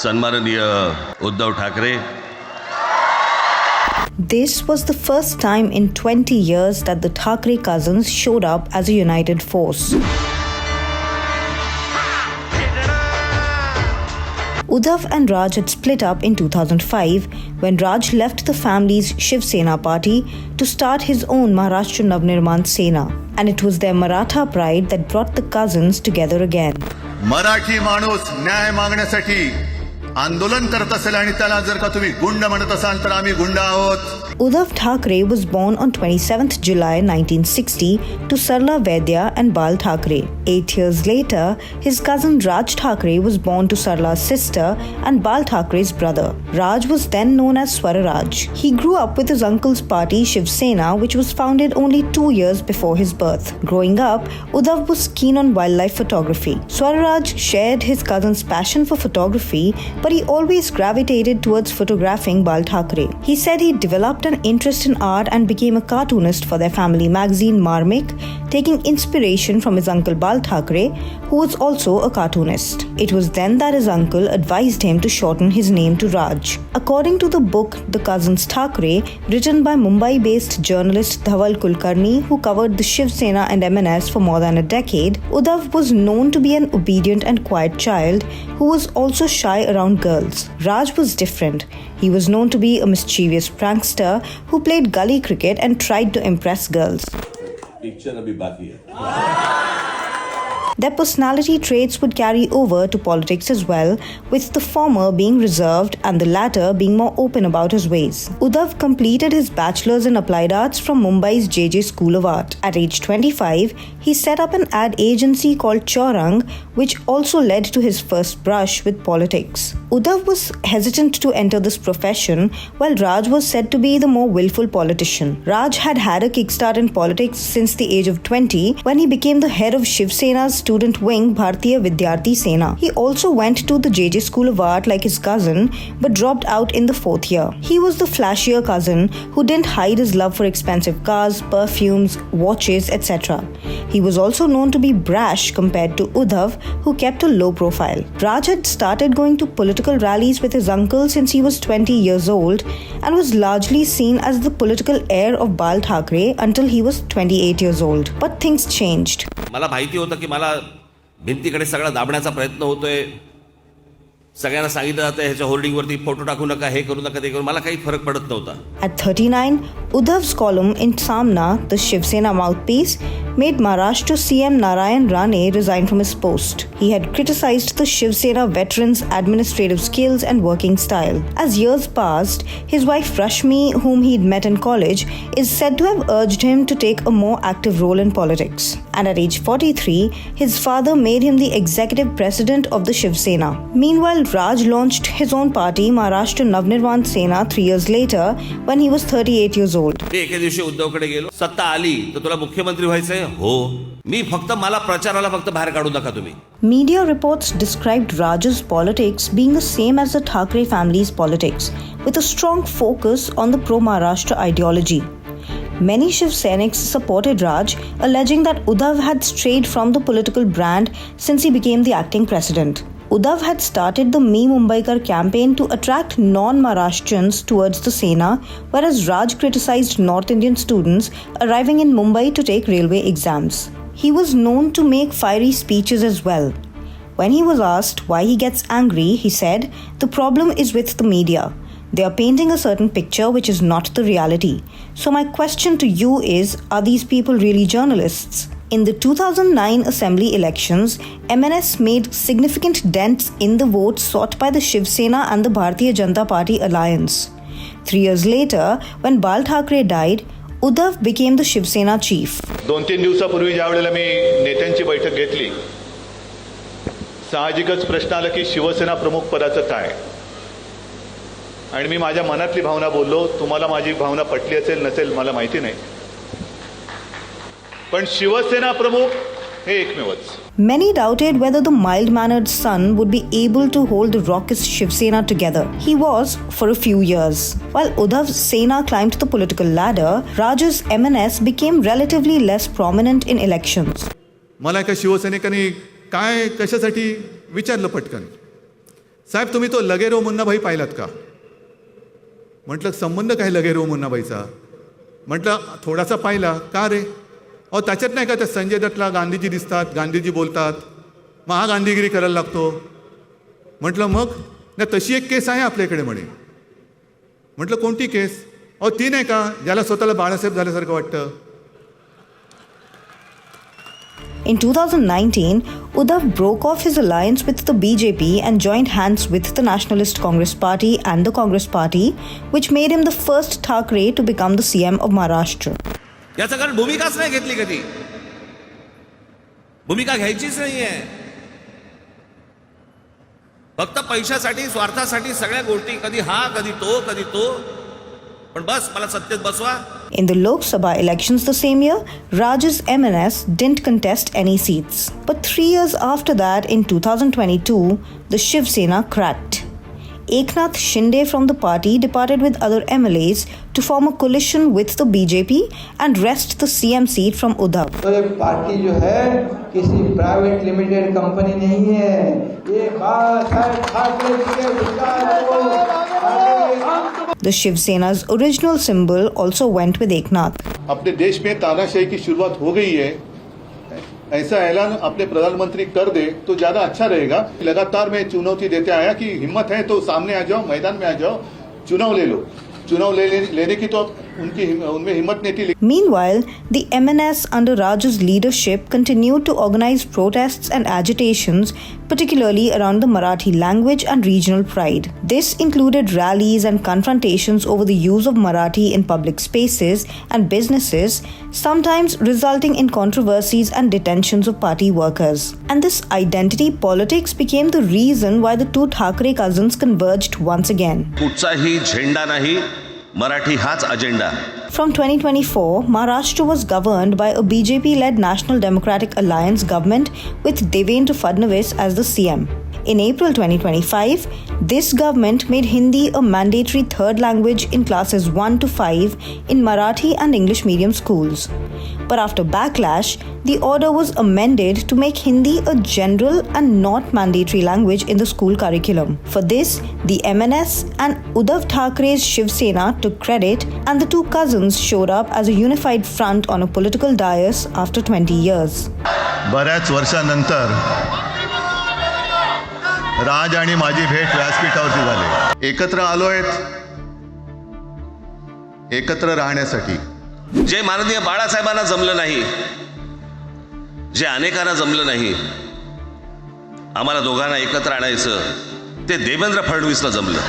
सन्माननीय Uddhav Thackeray. This was the first time in 20 years that the Thackeray cousins showed up as a united force. Uddhav and Raj had split up in 2005 when Raj left the family's Shiv Sena party to start his own Maharashtra Navnirman Sena. And it was their Maratha pride that brought the cousins together again. Marathi माणूस न्याय मागण्यासाठी आंदोलन करत असेल आणि त्याला जर का तुम्ही गुंड म्हणत असाल तर आम्ही गुंड आहोत. Uddhav Thackeray was born on 27th July 1960 to Sarla Vaidya and Bal Thackeray. 8 years later, his cousin Raj Thackeray was born to Sarla's sister and Bal Thackeray's brother. Raj was then known as Swararaj. He grew up with his uncle's party Shiv Sena, which was founded only 2 years before his birth. Growing up, Uddhav was keen on wildlife photography. Swararaj shared his cousin's passion for photography, but he always gravitated towards photographing Bal Thackeray. He said he developed an interest in art and became a cartoonist for their family magazine Marmik, taking inspiration from his uncle Bal Thackeray, who was also a cartoonist. It was then that his uncle advised him to shorten his name to Raj. According to the book The Cousins Thackeray, written by Mumbai-based journalist Dhaval Kulkarni, who covered the Shiv Sena and MNS for more than a decade, Uddhav was known to be an obedient and quiet child who was also shy around girls. Raj was different. He was known to be a mischievous prankster who played gully cricket and tried to impress girls. Picture अभी बाकी है. Their personality traits would carry over to politics as well, with the former being reserved and the latter being more open about his ways. Uddhav completed his bachelor's in applied arts from Mumbai's JJ School of Art. At age 25, he set up an ad agency called Chaurang, which also led to his first brush with politics. Uddhav was hesitant to enter this profession, while Raj was said to be the more willful politician. Raj had had a kickstart in politics since the age of 20 when he became the head of Shiv Sena's student wing Bharatiya Vidyarthi Sena. He also went to the JJ School of Art like his cousin, but dropped out in the 4th year. He was the flashier cousin who didn't hide his love for expensive cars, perfumes, watches, etc. He was also known to be brash compared to Uddhav, who kept a low profile. Raj had started going to political rallies with his uncle since he was 20 years old and was largely seen as the political heir of Bal Thackeray until he was 28 years old. But things changed. मला माहिती होतं की मला भिंतीकडे सगळा दाबण्याचा प्रयत्न होतोय. सगळ्यांना सांगितलं जातं ह्याच्या होर्डिंगवरती फोटो टाकू नका, हे करू नका, ते करू. मला काही फरक पडत नव्हता. At 39, Uddhav's column in Samna, the Shiv Sena mouthpiece, made Maharashtra CM Narayan Rane resign from his post. He had criticized the Shiv Sena veterans' administrative skills and working style. As years passed, his wife Rashmi, whom he'd met in college, is said to have urged him to take a more active role in politics. And at age 43, his father made him the executive president of the Shiv Sena. Meanwhile, Raj launched his own party, Maharashtra Navnirman Sena, 3 years later when he was 38 years old. मी एके दिवशी उद्धवकडे गेलो. सत्ता आली तर तुला मुख्यमंत्री व्हायचंय? हो. मी फक्त मला प्रचाराला फक्त बाहेर काढू नका तुम्ही. Media reports described Raj's politics being the same as the Thackeray family's politics, with a strong focus on the pro-Maharashtra ideology. Many Shiv Senics supported Raj, alleging that Uddhav had strayed from the political brand since he became the acting president. Uddhav had started the Me Mumbaikar campaign to attract non-Maharashtrians towards the Sena, whereas Raj criticized North Indian students arriving in Mumbai to take railway exams. He was known to make fiery speeches as well. When he was asked why he gets angry, he said, "The problem is with the media. They are painting a certain picture which is not the reality. So my question to you is, are these people really journalists?" In the 2009 assembly elections, MNS made significant dents in the votes sought by the Shiv Sena and the Bharatiya Janata Party alliance. 3 years later, when Bal Thackeray died, Uddhav became the Shiv Sena chief. 2-3 दिवसापूर्वी ज्या वेळेला मी नेत्यांची बैठक घेतली, साहजिकच प्रश्न आला की शिवसेना प्रमुख पदाचं काय. आणि मी माझ्या मनातली भावना बोललो. तुम्हाला माझी भावना पटली असेल नसेल मला माहिती नाही, पण शिवसेना प्रमुख हे एकमेवच. Many doubted whether the mild-mannered son would be able to hold the raucous Shiv Sena together. He was for a few years. While Uddhav's Sena climbed the political ladder, Raj's MNS became relatively less prominent in elections. मला एका शिवसैनिकाने काय कशासाठी विचारलं पटकन. साहेब तुम्ही तो लगेरो मुन्नाभाई पाहिलात का? म्हटलं संबंध काय लगेरो मुन्नाभाईचा? म्हटलं थोडासा पाहिला. का रे? अहो त्याच्यात नाही का त्या संजय दत्तला गांधीजी दिसतात, गांधीजी बोलतात, मग हा गांधीगिरी करायला लागतो. म्हटलं मग नाही तशी एक केस आहे आपल्याकडे म्हणे. म्हटलं कोणती केस? अहो ती नाही का ज्याला स्वतःला बाळासाहेब झाल्यासारखं वाटतं. In 2019, Uddhav broke off his alliance with the BJP and joined hands with the Nationalist Congress Party and the Congress Party, which made him the first Thackeray to become the CM of Maharashtra. याचं कारण भूमिकाच नाही घेतली कधी. भूमिका घ्यायचीच नाहीये. फक्त पैशासाठी स्वार्थासाठी सगळ्या गोष्टी, कधी हा कधी तो, पण बस मला सत्तेत बसवा. In the Lok Sabha elections the same year, Raj's MNS didn't contest any seats. But 3 years after that, in 2022, the Shiv Sena cracked. Eknath Shinde from the party departed with other MLAs to form a coalition with the BJP and wrest the CM seat from Uddhav. तो ये party जो है किसी private limited company नहीं है. ये बात है ठाकरे जी के विचार को The Shiv Sena's original symbol also went with Eknath. अपने देश में तानाशाही की शुरुआत हो गई है. ऐसा ऐलान अपने प्रधानमंत्री कर दे तो ज्यादा अच्छा रहेगा. लगातार मैं चुनौती देते आया कि हिम्मत है तो सामने आ जाओ, मैदान में आ जाओ, चुनाव ले लो. चुनाव लेने की तो उनमें हिम्मत नहीं थी. Meanwhile, the MNS under Raj's leadership continued to organize protests and agitations, particularly around the Marathi language and regional pride. This included rallies and confrontations over the use of Marathi in public spaces and businesses, sometimes resulting in controversies and detentions of party workers. And this identity politics became the reason why the two Thackeray cousins converged once again. कुठचाही झेंडा नाही, मराठी हाच agenda. From 2024, Maharashtra was governed by a BJP-led National Democratic Alliance government with Devendra Fadnavis as the CM. In April 2025, this government made Hindi a mandatory third language in classes 1 to 5 in Marathi and English medium schools. But after backlash, the order was amended to make Hindi a general and not mandatory language in the school curriculum. For this, the MNS and Uddhav Thackre's Shiv Sena took credit, and the two cousins showed up as a unified front on a political dais after 20 years. बऱ्याच वर्षानंतर राज आणि माझी भेट व्यासपीठावरती झाली. एकत्र आलोय एकत्र राहण्यासाठी. जे माननीय बाळासाहेबांना जमलं नाही, जे अनेकांना जमलं नाही, आम्हाला दोघांना एकत्र आणायचं, ते देवेंद्र फडणवीसला जमलं.